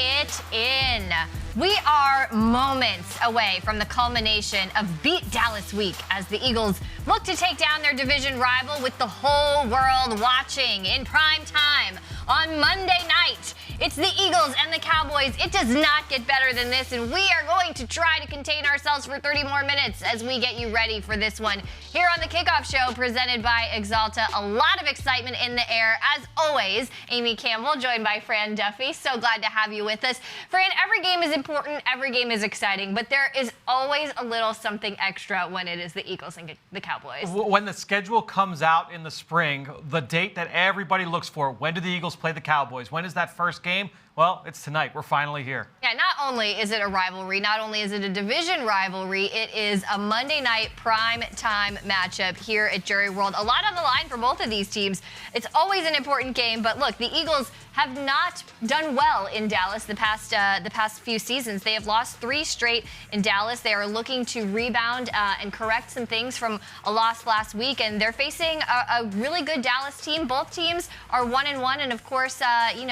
it in. We are moments away from the culmination of Beat Dallas Week as the Eagles look to take down their division rival with the whole world watching in prime time on Monday night. It's the Eagles and the Cowboys. It does not get better than this, and we are going to try to contain ourselves for 30 more minutes as we get you ready for this one here on the Kickoff Show presented by Axalta. A lot of excitement in the air. As always, Amy Campbell joined by Fran Duffy. So glad to have you with us. Fran, every game is important, every game is exciting, but there is always a little something extra when it is the Eagles and the Cowboys. When the schedule comes out in the spring, the date that everybody looks for, when do the Eagles play the Cowboys? When is that first game? Well, it's tonight. We're finally here. Yeah, not only is it a rivalry, not only is it a division rivalry, it is a Monday night prime time matchup here at Jerry World. A lot on the line for both of these teams. It's always an important game, but look, the Eagles have not done well in Dallas the past few seasons. They have lost 3 straight in Dallas. They are looking to rebound and correct some things from a loss last week, and they're facing a really good Dallas team. Both teams are 1-1, and of course,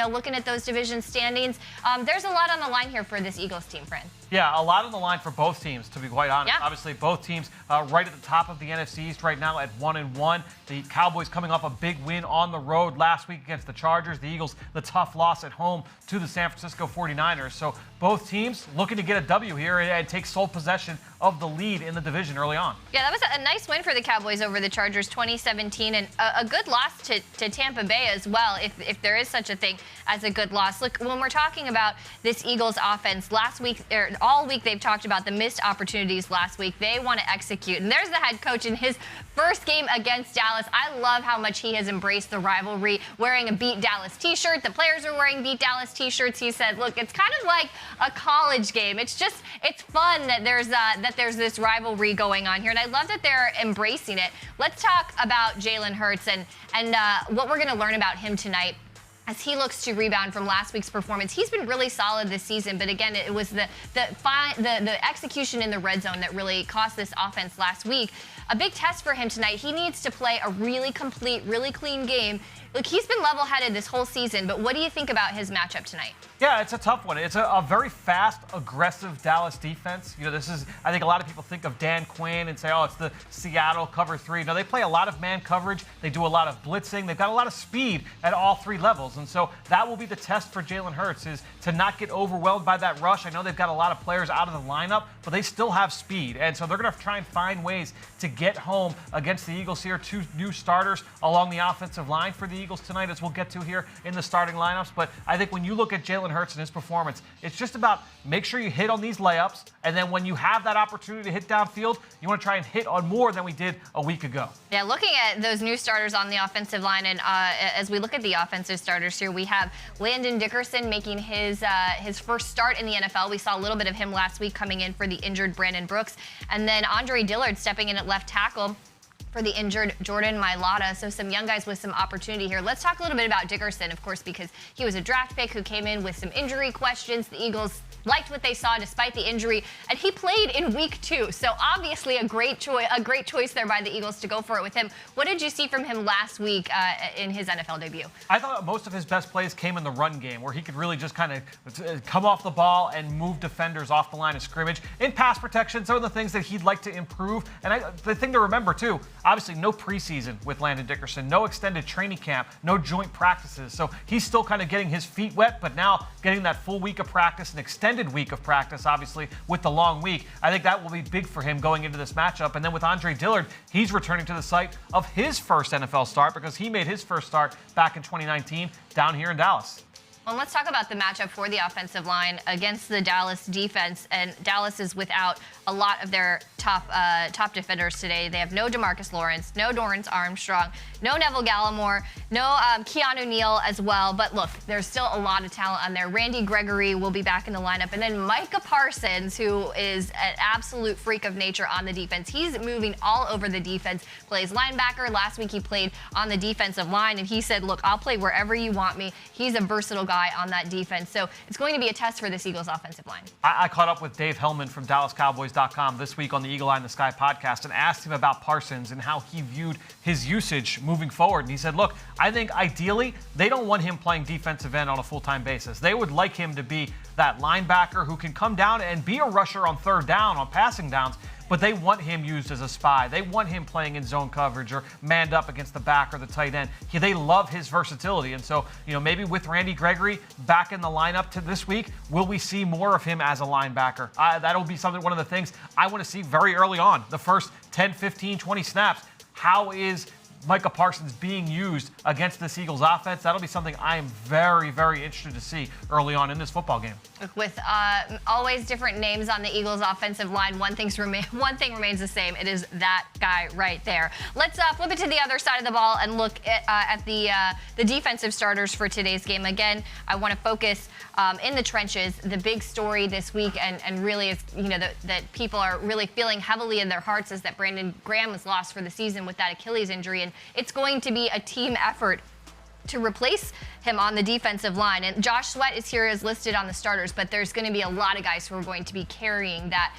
looking at those division standings, there's a lot on the line here for this Eagles team, Fran. Yeah, a lot on the line for both teams, to be quite honest. Yeah. Obviously, both teams right at the top of the NFC East right now at 1-1. The Cowboys coming off a big win on the road last week against the Chargers. The Eagles, the tough loss at home to the San Francisco 49ers. So both teams looking to get a W here and take sole possession of the lead in the division early on. Yeah, that was a nice win for the Cowboys over the Chargers, 2017, and a good loss to Tampa Bay as well, if there is such a thing as a good loss. Look, when we're talking about this Eagles offense, last week, all week they've talked about the missed opportunities last week. They want to execute, and there's the head coach in his first game against Dallas. I love how much he has embraced the rivalry, wearing a Beat Dallas t-shirt. The players are wearing Beat Dallas t-shirts. He said, look, it's kind of like a college game. It's fun that there's this rivalry going on here, and I love that they're embracing it. Let's talk about Jalen Hurts and what we're going to learn about him tonight as he looks to rebound from last week's performance. He's been really solid this season, but again, it was the execution in the red zone that really cost this offense last week. A big test for him tonight. He needs to play a really complete, really clean game. Look, he's been level-headed this whole season, but what do you think about his matchup tonight? Yeah, it's a tough one. It's a very fast, aggressive Dallas defense. I think a lot of people think of Dan Quinn and say, oh, it's the Seattle cover 3. No, they play a lot of man coverage. They do a lot of blitzing. They've got a lot of speed at all 3 levels. And so that will be the test for Jalen Hurts, is to not get overwhelmed by that rush. I know they've got a lot of players out of the lineup, but they still have speed. And so they're going to try and find ways to get home against the Eagles here. 2 new starters along the offensive line for the Eagles tonight, as we'll get to here in the starting lineups. But I think when you look at Jalen Hurts and his performance, it's just about make sure you hit on these layups, and then when you have that opportunity to hit downfield, you want to try and hit on more than we did a week ago. Yeah, looking at those new starters on the offensive line, and as we look at the offensive starters here, we have Landon Dickerson making his first start in the NFL. We saw a little bit of him last week coming in for the injured Brandon Brooks, and then Andre Dillard stepping in at left tackle for the injured Jordan Mailata. So some young guys with some opportunity here. Let's talk a little bit about Dickerson, of course, because he was a draft pick who came in with some injury questions. The Eagles liked what they saw despite the injury, and he played in week 2. So obviously a great choice there by the Eagles to go for it with him. What did you see from him last week in his NFL debut? I thought most of his best plays came in the run game, where he could really just kind of come off the ball and move defenders off the line of scrimmage. In pass protection, some of the things that he'd like to improve. And the thing to remember, too, obviously no preseason with Landon Dickerson, no extended training camp, no joint practices. So he's still kind of getting his feet wet, but now getting that full week of practice, an extended week of practice, obviously, with the long week. I think that will be big for him going into this matchup. And then with Andre Dillard, he's returning to the site of his first NFL start, because he made his first start back in 2019 down here in Dallas. Well, let's talk about the matchup for the offensive line against the Dallas defense. And Dallas is without a lot of their top defenders today. They have no DeMarcus Lawrence, no Dorrance Armstrong, no Neville Gallimore, no Keanu Neal as well. But look, there's still a lot of talent on there. Randy Gregory will be back in the lineup. And then Micah Parsons, who is an absolute freak of nature on the defense. He's moving all over the defense, plays linebacker. Last week he played on the defensive line, and he said, look, I'll play wherever you want me. He's a versatile guy. rely on that defense. So it's going to be a test for this Eagles offensive line. I caught up with Dave Hellman from DallasCowboys.com this week on the Eagle Eye in the Sky podcast and asked him about Parsons and how he viewed his usage moving forward. And he said, look, I think ideally they don't want him playing defensive end on a full-time basis. They would like him to be that linebacker who can come down and be a rusher on third down, on passing downs, but they want him used as a spy. They want him playing in zone coverage or manned up against the back or the tight end. They love his versatility. And so, maybe with Randy Gregory back in the lineup to this week, will we see more of him as a linebacker? That'll be one of the things I want to see very early on. The first 10, 15, 20 snaps. How is Micah Parsons being used against this Eagles offense? That'll be something I am very, very interested to see early on in this football game. With always different names on the Eagles offensive line, one thing remains the same. It is that guy right there. Let's flip it to the other side of the ball and look at the defensive starters for today's game. Again, I want to focus in the trenches. The big story this week and really is, that people are really feeling heavily in their hearts is that Brandon Graham was lost for the season with that Achilles injury. And it's going to be a team effort to replace him on the defensive line. And Josh Sweat is here as listed on the starters, but there's going to be a lot of guys who are going to be carrying that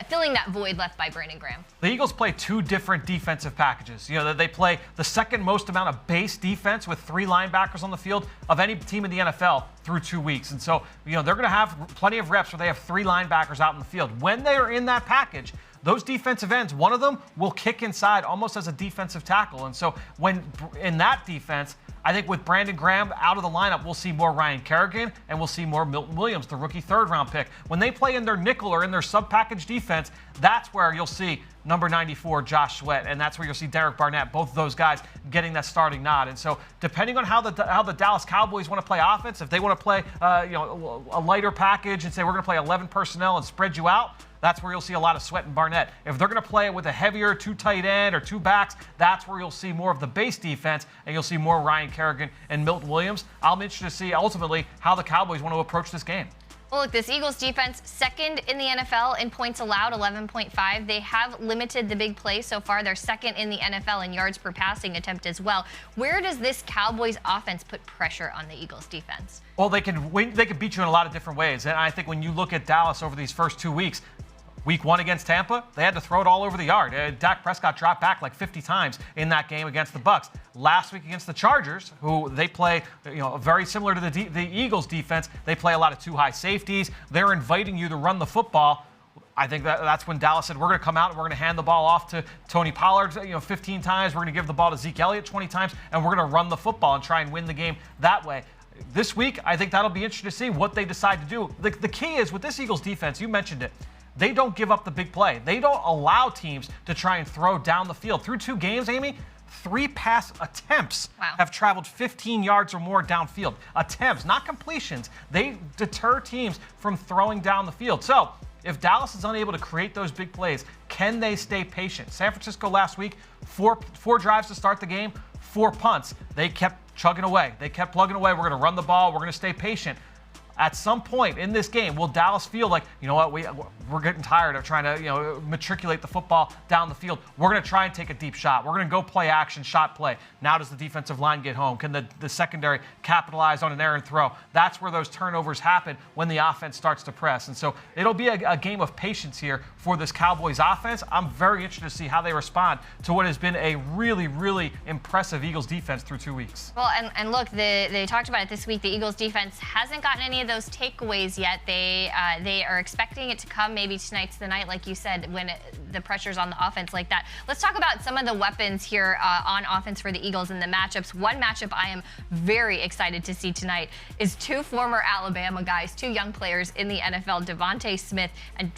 filling that void left by Brandon Graham. The Eagles play two different defensive packages. They play the second most amount of base defense with 3 linebackers on the field of any team in the NFL through 2 weeks. And so, they're going to have plenty of reps where they have 3 linebackers out in the field. When they are in that package, those defensive ends, one of them will kick inside almost as a defensive tackle. And so when in that defense, I think with Brandon Graham out of the lineup, we'll see more Ryan Kerrigan and we'll see more Milton Williams, the rookie 3rd-round pick. When they play in their nickel or in their sub-package defense, that's where you'll see number 94, Josh Sweat, and that's where you'll see Derek Barnett, both of those guys getting that starting nod. And so depending on how the Dallas Cowboys want to play offense, if they want to play a lighter package and say we're going to play 11 personnel and spread you out, that's where you'll see a lot of Sweat and Barnett. If they're going to play it with a heavier 2 tight end or 2 backs, that's where you'll see more of the base defense, and you'll see more Ryan Kerrigan and Milton Williams. I'm interested to see ultimately how the Cowboys want to approach this game. Well, look, this Eagles defense, second in the NFL in points allowed, 11.5. They have limited the big play so far. They're second in the NFL in yards per passing attempt as well. Where does this Cowboys offense put pressure on the Eagles defense? Well, they can beat you in a lot of different ways. And I think when you look at Dallas over these first 2 weeks, Week 1 against Tampa, they had to throw it all over the yard. Dak Prescott dropped back like 50 times in that game against the Bucs. Last week against the Chargers, who they play, very similar to the Eagles defense, they play a lot of 2 high safeties. They're inviting you to run the football. I think that's when Dallas said, we're going to come out and we're going to hand the ball off to Tony Pollard 15 times. We're going to give the ball to Zeke Elliott 20 times, and we're going to run the football and try and win the game that way. This week, I think that'll be interesting to see what they decide to do. The key is with this Eagles defense, you mentioned it, they don't give up the big play. They don't allow teams to try and throw down the field. Through 2 games, Amy, 3 pass attempts have traveled 15 yards or more downfield. Attempts, not completions. They deter teams from throwing down the field. So if Dallas is unable to create those big plays, can they stay patient? San Francisco last week, 4 drives to start the game, 4 punts. They kept chugging away. They kept plugging away. We're going to run the ball. We're going to stay patient. At some point in this game, will Dallas feel like, we're getting tired of trying to, matriculate the football down the field. We're going to try and take a deep shot. We're going to go play action, shot play. Now does the defensive line get home? Can the secondary capitalize on an errant throw? That's where those turnovers happen when the offense starts to press. And so it'll be a game of patience here for this Cowboys offense. I'm very interested to see how they respond to what has been a really, really impressive Eagles defense through 2 weeks. Well, and look, they talked about it this week. The Eagles defense hasn't gotten any of those takeaways yet. They are expecting it to come. Maybe tonight's the night, like you said, when the pressure's on the offense like that. Let's talk about some of the weapons here on offense for the Eagles and the matchups. One matchup I am very excited to see tonight is 2 former Alabama guys, 2 young players in the NFL, Devontae Smith and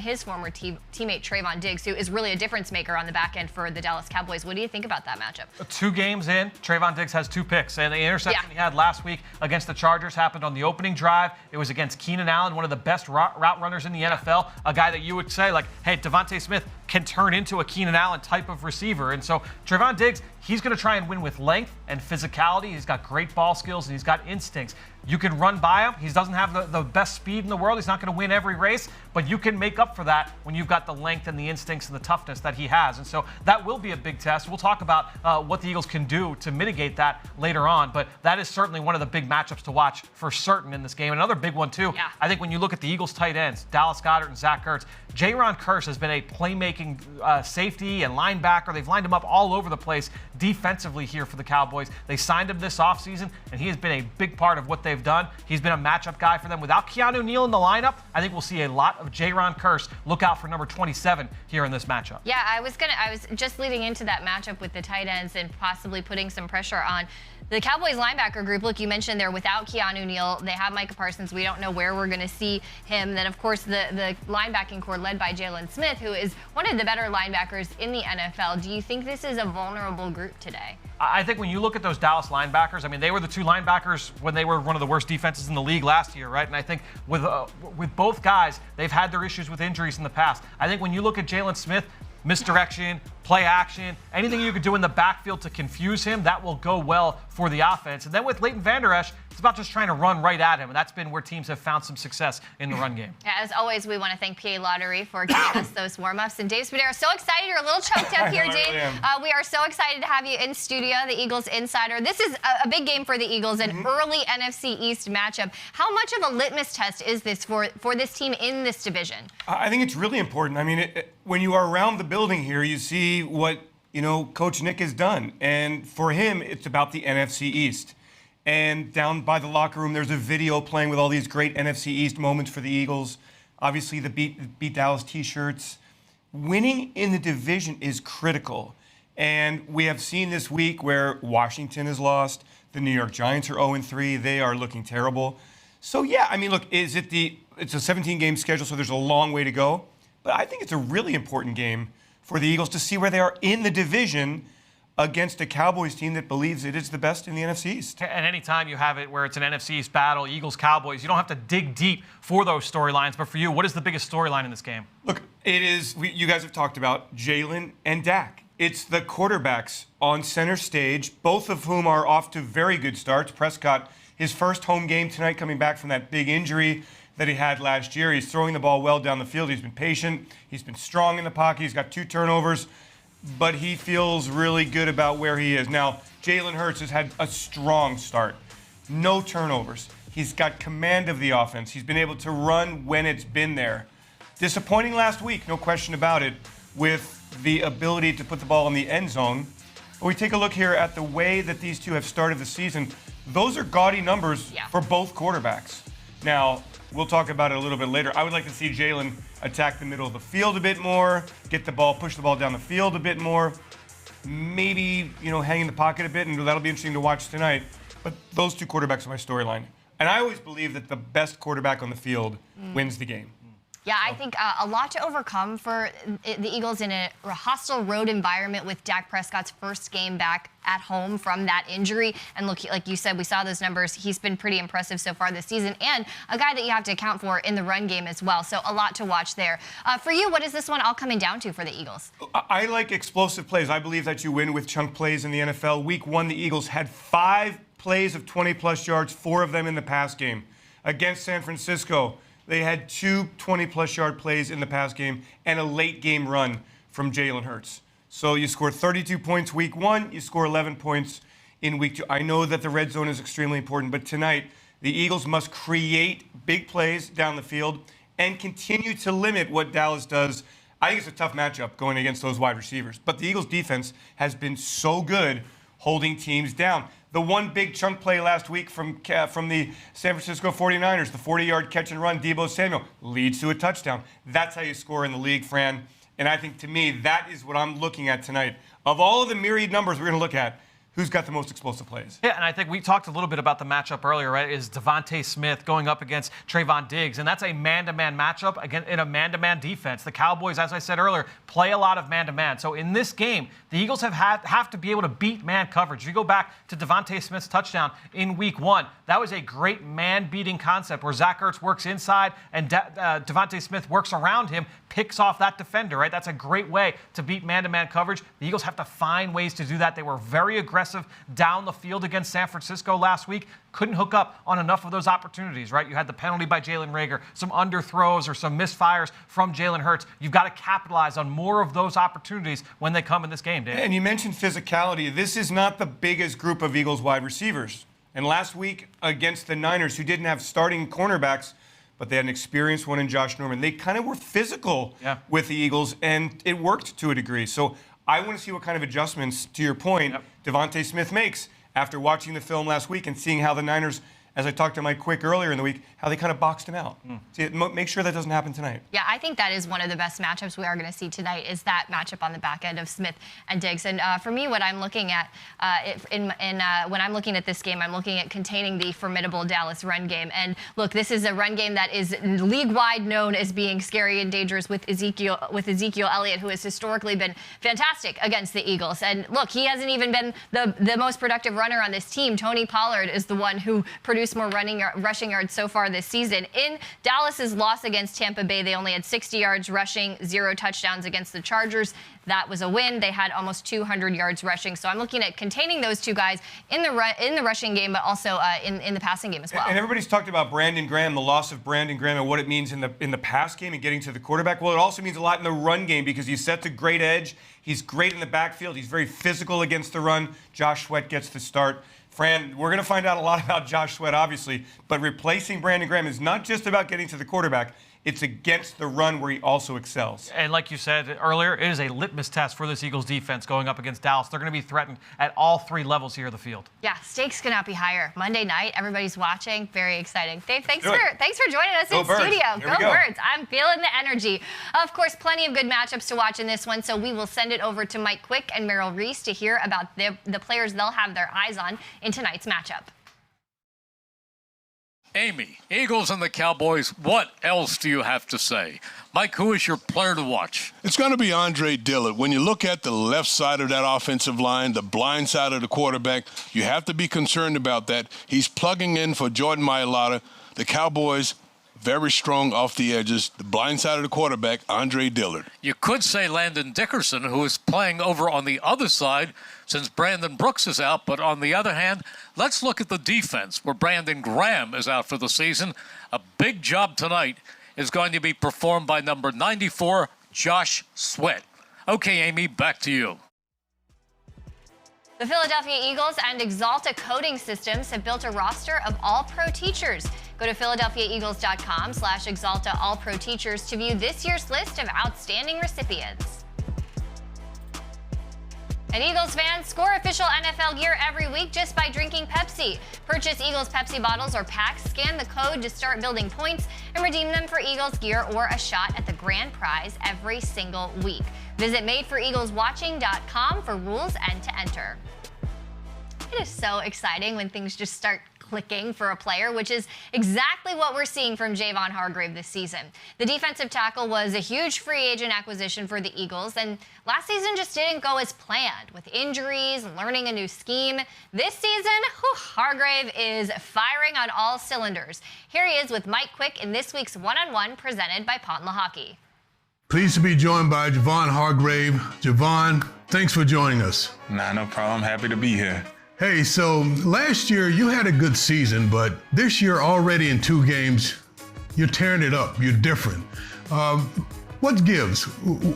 his former teammate Trayvon Diggs, who is really a difference maker on the back end for the Dallas Cowboys. What do you think about that matchup? 2 games in, Trayvon Diggs has 2 picks, and the interception he had last week against the Chargers happened on the opening drive. It was against Keenan Allen, one of the best route runners in the NFL, a guy that you would say, like, hey, Devontae Smith can turn into a Keenan Allen type of receiver. And so Trayvon Diggs, he's going to try and win with length and physicality. He's got great ball skills, and he's got instincts. You can run by him. He doesn't have the best speed in the world. He's not going to win every race, but you can make up for that when you've got the length and the instincts and the toughness that he has. And so that will be a big test. We'll talk about what the Eagles can do to mitigate that later on, but that is certainly one of the big matchups to watch for certain in this game. Another big one, too. Yeah. I think when you look at the Eagles' tight ends, Dallas Goedert and Zach Ertz, Jaron Kearse has been a playmaking safety and linebacker. They've lined him up all over the place defensively here for the Cowboys. They signed him this offseason, and he has been a big part of what they've done. He's been a matchup guy for them. Without Keanu Neal in the lineup, I think we'll see a lot of Jaron Kearse. Look out for number 27 here in this matchup. Yeah, I was just leading into that matchup with the tight ends and possibly putting some pressure on the Cowboys linebacker group. Look, you mentioned they're without Keanu Neal. They have Micah Parsons. We don't know where we're going to see him. Then, of course, the linebacking core led by Jalen Smith, who is one of the better linebackers in the NFL. Do you think this is a vulnerable group today? I think when you look at those Dallas linebackers, I mean, they were the two linebackers when they were one of the worst defenses in the league last year, right? And I think with both guys, they've had their issues with injuries in the past. I think when you look at Jalen Smith, misdirection, play action, anything you could do in the backfield to confuse him, that will go well for the offense. And then with Leighton Vander Esch, it's about just trying to run right at him, and that's been where teams have found some success in the run game. Yeah, as always, we want to thank PA Lottery for giving us those warm-ups. And Dave Spadero, so excited. You're a little choked up here, Dave. We are so excited to have you in studio, the Eagles Insider. This is a big game for the Eagles, an early NFC East matchup. How much of a litmus test is this for this team in this division? I think it's really important. I mean, when you are around the building here, you see what, Coach Nick has done. And for him, it's about the NFC East. And down by the locker room, there's a video playing with all these great NFC East moments for the Eagles. Obviously, the Beat Dallas T-shirts. Winning in the division is critical. And we have seen this week where Washington has lost. The New York Giants are 0-3. They are looking terrible. So, yeah, I mean, look, it's a 17-game schedule, so there's a long way to go. But I think it's a really important game for the Eagles to see where they are in the division against a Cowboys team that believes it is the best in the NFC East. And anytime you have it where it's an NFC East battle, Eagles-Cowboys, you don't have to dig deep for those storylines. But for you, what is the biggest storyline in this game? Look, it is, you guys have talked about Jalen and Dak. It's the quarterbacks on center stage, both of whom are off to very good starts. Prescott, his first home game tonight, coming back from that big injury that he had last year. He's throwing the ball well down the field. He's been patient. He's been strong in the pocket. He's got 2 turnovers. But he feels really good about where he is. Now, Jalen Hurts has had a strong start. No turnovers. He's got command of the offense. He's been able to run when it's been there. Disappointing last week, no question about it, with the ability to put the ball in the end zone. But we take a look here at the way that these two have started the season. Those are gaudy numbers for both quarterbacks. Now, we'll talk about it a little bit later. I would like to see Jalen attack the middle of the field a bit more, get the ball, push the ball down the field a bit more, maybe, hang in the pocket a bit, and that'll be interesting to watch tonight. But those two quarterbacks are my storyline. And I always believe that the best quarterback on the field wins the game. Yeah, I think a lot to overcome for the Eagles in a hostile road environment with Dak Prescott's first game back at home from that injury. And look, like you said, we saw those numbers. He's been pretty impressive so far this season, and a guy that you have to account for in the run game as well. So a lot to watch there. For you, what is this one all coming down to for the Eagles? I like explosive plays. I believe that you win with chunk plays in the NFL. Week 1, the Eagles had 5 plays of 20-plus yards, 4 of them in the pass game. Against San Francisco, they had 2 20-plus yard plays in the pass game and a late-game run from Jalen Hurts. So you score 32 points week 1, you score 11 points in week 2. I know that the red zone is extremely important, but tonight the Eagles must create big plays down the field and continue to limit what Dallas does. I think it's a tough matchup going against those wide receivers, but the Eagles' defense has been so good holding teams down. The one big chunk play last week from the San Francisco 49ers, the 40-yard catch and run, Deebo Samuel, leads to a touchdown. That's how you score in the league, Fran. And I think, to me, that is what I'm looking at tonight. Of all of the myriad numbers we're going to look at, who's got the most explosive plays? Yeah, and I think we talked a little bit about the matchup earlier, right? Is Devontae Smith going up against Trayvon Diggs, and that's a man-to-man matchup again in a man-to-man defense. The Cowboys, as I said earlier, play a lot of man-to-man. So in this game, the Eagles have to be able to beat man coverage. If you go back to Devontae Smith's touchdown in Week 1, that was a great man-beating concept where Zach Ertz works inside and Devontae Smith works around him, picks off that defender, right? That's a great way to beat man-to-man coverage. The Eagles have to find ways to do that. They were very aggressive aggressive down the field against San Francisco last week. Couldn't hook up on enough of those opportunities, right? You had the penalty by Jalen Reagor, some underthrows or some misfires from Jalen Hurts. You've got to capitalize on more of those opportunities when they come in this game, Dave. And you mentioned physicality. This is not the biggest group of Eagles wide receivers. And last week against the Niners, who didn't have starting cornerbacks, but they had an experienced one in Josh Norman, they kind of were physical with the Eagles, and it worked to a degree. So I want to see what kind of adjustments, to your point, Devontae Smith makes after watching the film last week and seeing how the Niners, as I talked to Mike Quick earlier in the week, how they kind of boxed him out. See, make sure that doesn't happen tonight. Yeah, I think that is one of the best matchups we are going to see tonight, is that matchup on the back end of Smith and Diggs. And for me, what I'm looking at when I'm looking at this game, I'm looking at containing the formidable Dallas run game. And look, this is a run game that is league-wide known as being scary and dangerous with Ezekiel Elliott, who has historically been fantastic against the Eagles. And look, he hasn't even been the most productive runner on this team. Tony Pollard is the one who produced more rushing yards so far this season. In Dallas's loss against Tampa Bay, they only had 60 yards rushing, 0 touchdowns against the Chargers. That was a win. They had almost 200 yards rushing. So I'm looking at containing those two guys in the rushing game, but also in the passing game as well. And everybody's talked about Brandon Graham, the loss of Brandon Graham, and what it means in the pass game and getting to the quarterback. Well, it also means a lot in the run game because he sets a great edge. He's great in the backfield. He's very physical against the run. Josh Sweat gets the start. Fran, we're going to find out a lot about Josh Sweat, obviously, but replacing Brandon Graham is not just about getting to the quarterback. It's against the run where he also excels. And like you said earlier, it is a litmus test for this Eagles defense going up against Dallas. They're going to be threatened at all 3 levels here of the field. Yeah, stakes cannot be higher. Monday night, everybody's watching. Very exciting. Dave, thanks for joining us in studio. Go Birds. I'm feeling the energy. Of course, plenty of good matchups to watch in this one, so we will send it over to Mike Quick and Merrill Reese to hear about the players they'll have their eyes on in tonight's matchup. Amy, Eagles and the Cowboys, what else do you have to say? Mike, who is your player to watch? It's going to be Andre Dillard. When you look at the left side of that offensive line, the blind side of the quarterback, you have to be concerned about that. He's plugging in for Jordan Mailata. The Cowboys, very strong off the edges. The blind side of the quarterback, Andre Dillard. You could say Landon Dickerson, who is playing over on the other side since Brandon Brooks is out. But on the other hand, let's look at the defense where Brandon Graham is out for the season. A big job tonight is going to be performed by number 94, Josh Sweat. Okay, Amy, back to you. The Philadelphia Eagles and Axalta Coding Systems have built a roster of all-pro teachers. Go to philadelphiaeagles.com/Axalta All-Pro Teachers to view this year's list of outstanding recipients. And Eagles fans, score official NFL gear every week just by drinking Pepsi. Purchase Eagles Pepsi bottles or packs, scan the code to start building points, and redeem them for Eagles gear or a shot at the grand prize every single week. Visit madeforeagleswatching.com for rules and to enter. It is so exciting when things just start clicking for a player, which is exactly what we're seeing from Javon Hargrave this season. The defensive tackle was a huge free agent acquisition for the Eagles, and last season just didn't go as planned with injuries and learning a new scheme. This season, Hargrave is firing on all cylinders. Here he is with Mike Quick in this week's one-on-one presented by Pontla Hockey. Pleased to be joined by Javon Hargrave. Javon, thanks for joining us. Nah, no problem. Happy to be here. Hey, so last year you had a good season, but this year already in 2 games, you're tearing it up. You're different. What gives?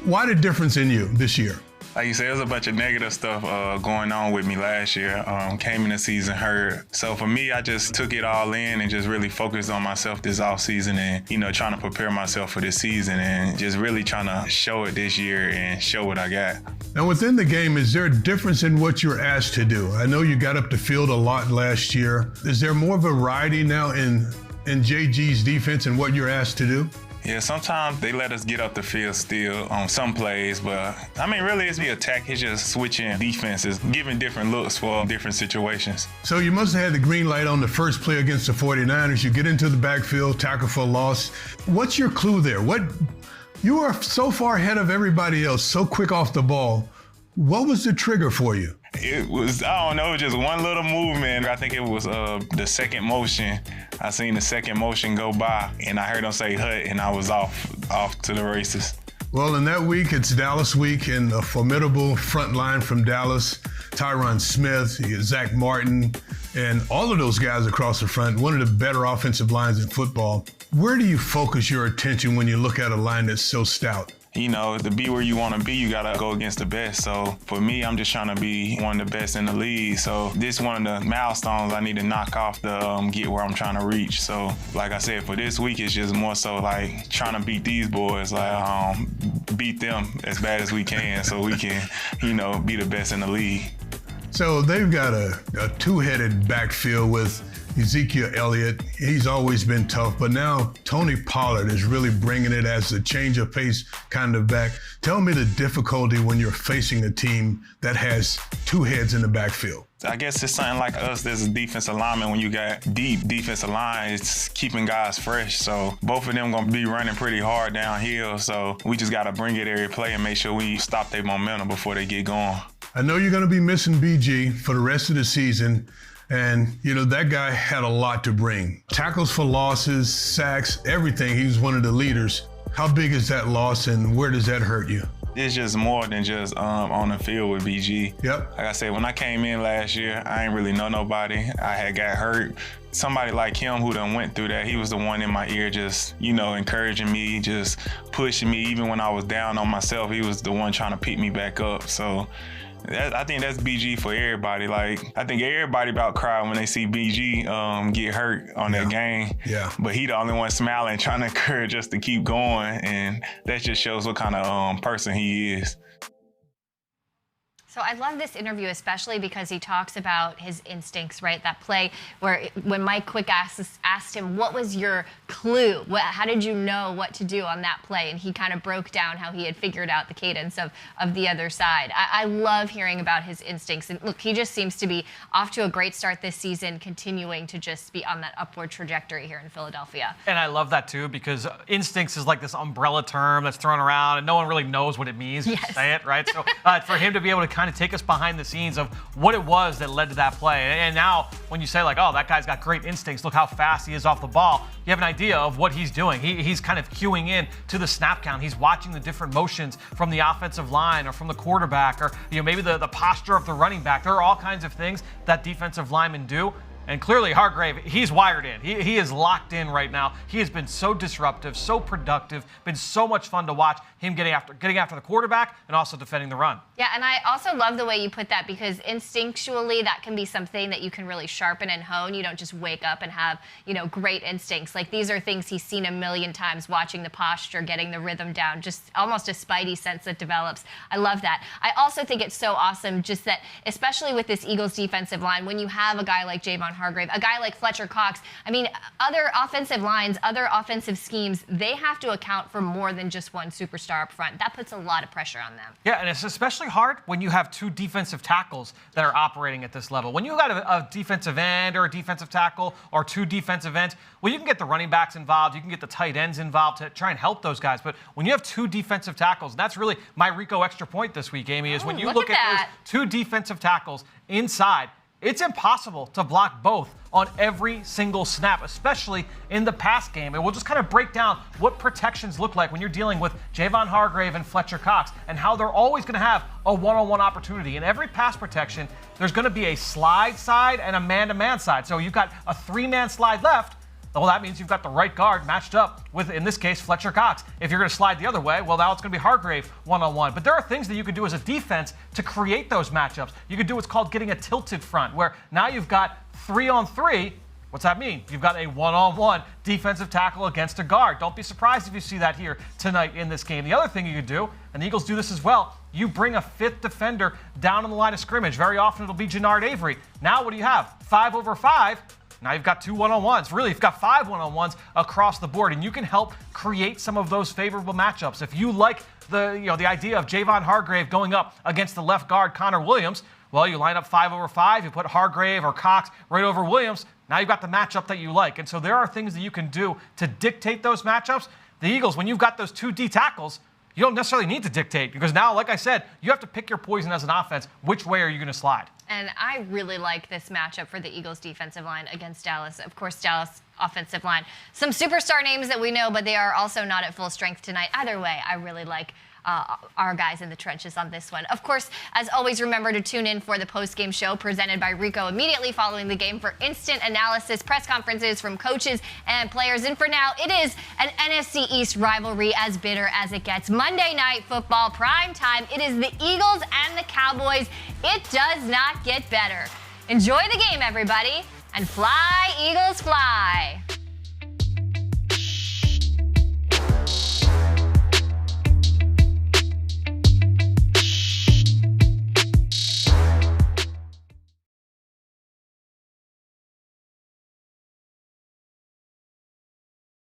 Why the difference in you this year? Like you said, there's a bunch of negative stuff going on with me last year. Came in the season hurt. So for me, I just took it all in and just really focused on myself this offseason and, trying to prepare myself for this season and just really trying to show it this year and show what I got. Now, within the game, is there a difference in what you're asked to do? I know you got up the field a lot last year. Is there more variety now in JG's defense and what you're asked to do? Yeah, sometimes they let us get up the field still on some plays, but really it's the attack. It's just switching defenses, giving different looks for different situations. So you must have had the green light on the first play against the 49ers. You get into the backfield, tackle for a loss. What's your clue there? You are so far ahead of everybody else, so quick off the ball. What was the trigger for you? It was, just one little movement. I think it was the second motion. I seen the second motion go by, and I heard him say hut, and I was off to the races. Well, in that week, it's Dallas week, and a formidable front line from Dallas, Tyron Smith, you get Zach Martin, and all of those guys across the front, one of the better offensive lines in football. Where do you focus your attention when you look at a line that's so stout? You know, to be where you want to be, you got to go against the best. So for me, I'm just trying to be one of the best in the league. So this is one of the milestones I need to knock off to get where I'm trying to reach. So like I said, for this week, it's just more so like trying to beat these boys, like beat them as bad as we can so we can, you know, be the best in the league. So they've got a two-headed backfield with Ezekiel Elliott. He's always been tough, but now Tony Pollard is really bringing it as a change of pace kind of back. Tell me the difficulty when you're facing a team that has two heads in the backfield. I guess it's something like us. There's a defensive lineman. When you got deep defensive line, it's keeping guys fresh. So both of them going to be running pretty hard downhill. So we just got to bring it every play and make sure we stop their momentum before they get going. I know you're going to be missing BG for the rest of the season. And, you know, that guy had a lot to bring. Tackles for losses, sacks, everything. He was one of the leaders. How big is that loss and where does that hurt you? It's just more than just on the field with BG. Yep. Like I said, when I came in last year, I ain't really know nobody. I had got hurt. Somebody like him who done went through that, he was the one in my ear just, you know, encouraging me, just pushing me. Even when I was down on myself, he was the one trying to pick me back up. So I think that's BG for everybody. Like, I think everybody about cry when they see BG get hurt on that game. Yeah. But he the only one smiling, trying to encourage us to keep going. And that just shows what kind of person he is. So I love this interview, especially because he talks about his instincts, right? That play where when Mike Quick asked him, what was your clue? How did you know what to do on that play? And he kind of broke down how he had figured out the cadence of the other side. I love hearing about his instincts. And look, he just seems to be off to a great start this season, continuing to just be on that upward trajectory here in Philadelphia. And I love that, too, because instincts is like this umbrella term that's thrown around, and no one really knows what it means. Yes. You say it, right? So for him to be able to kind of take us behind the scenes of what it was that led to that play. And now when you say like, oh, that guy's got great instincts, look how fast he is off the ball, you have an idea of what he's doing. He's kind of cueing in to the snap count. He's watching the different motions from the offensive line or from the quarterback or maybe the posture of the running back. There are all kinds of things that defensive linemen do. And clearly, Hargrave, he's wired in. He is locked in right now. He has been so disruptive, so productive, been so much fun to watch him getting after the quarterback and also defending the run. Yeah, and I also love the way you put that because instinctually that can be something that you can really sharpen and hone. You don't just wake up and have, great instincts. Like these are things he's seen a million times, watching the posture, getting the rhythm down, just almost a spidey sense that develops. I love that. I also think it's so awesome just that, especially with this Eagles defensive line, when you have a guy like Javon Hargrave, a guy like Fletcher Cox, other offensive lines, other offensive schemes, they have to account for more than just one superstar up front. That puts a lot of pressure on them. Yeah, and it's especially hard when you have two defensive tackles that are operating at this level. When you got a defensive end or a defensive tackle or two defensive ends, well, you can get the running backs involved, you can get the tight ends involved to try and help those guys. But when you have two defensive tackles, and that's really my Rico extra point this week, Amy, is when you look at those two defensive tackles inside, it's impossible to block both on every single snap, especially in the pass game. And we'll just kind of break down what protections look like when you're dealing with Javon Hargrave and Fletcher Cox and how they're always going to have a one-on-one opportunity. In every pass protection, there's going to be a slide side and a man-to-man side. So you've got a three-man slide left. Well, that means you've got the right guard matched up with, in this case, Fletcher Cox. If you're going to slide the other way, well, now it's going to be Hargrave one-on-one. But there are things that you can do as a defense to create those matchups. You can do what's called getting a tilted front, where now you've got 3-on-3. What's that mean? You've got a one-on-one defensive tackle against a guard. Don't be surprised if you see that here tonight in this game. The other thing you could do, and the Eagles do this as well, you bring a fifth defender down on the line of scrimmage. Very often it'll be Jannard Avery. Now what do you have? 5-over-5. Now you've got two one-on-ones. Really, you've got 5 one-on-ones across the board, and you can help create some of those favorable matchups. If you like the idea of Javon Hargrave going up against the left guard Connor Williams, well, you line up 5-over-5, you put Hargrave or Cox right over Williams. Now you've got the matchup that you like. And so there are things that you can do to dictate those matchups. The Eagles, when you've got those two D tackles, you don't necessarily need to dictate because now, like I said, you have to pick your poison as an offense. Which way are you going to slide? And I really like this matchup for the Eagles defensive line against Dallas. Of course, Dallas offensive line. Some superstar names that we know, but they are also not at full strength tonight. Either way, I really like our guys in the trenches on this one. Of course, as always, remember to tune in for the post-game show presented by Rico immediately following the game for instant analysis, press conferences from coaches and players. And for now, it is an NFC East rivalry as bitter as it gets. Monday Night Football, prime time. It is the Eagles and the Cowboys. It does not get better. Enjoy the game, everybody, and fly, Eagles, fly.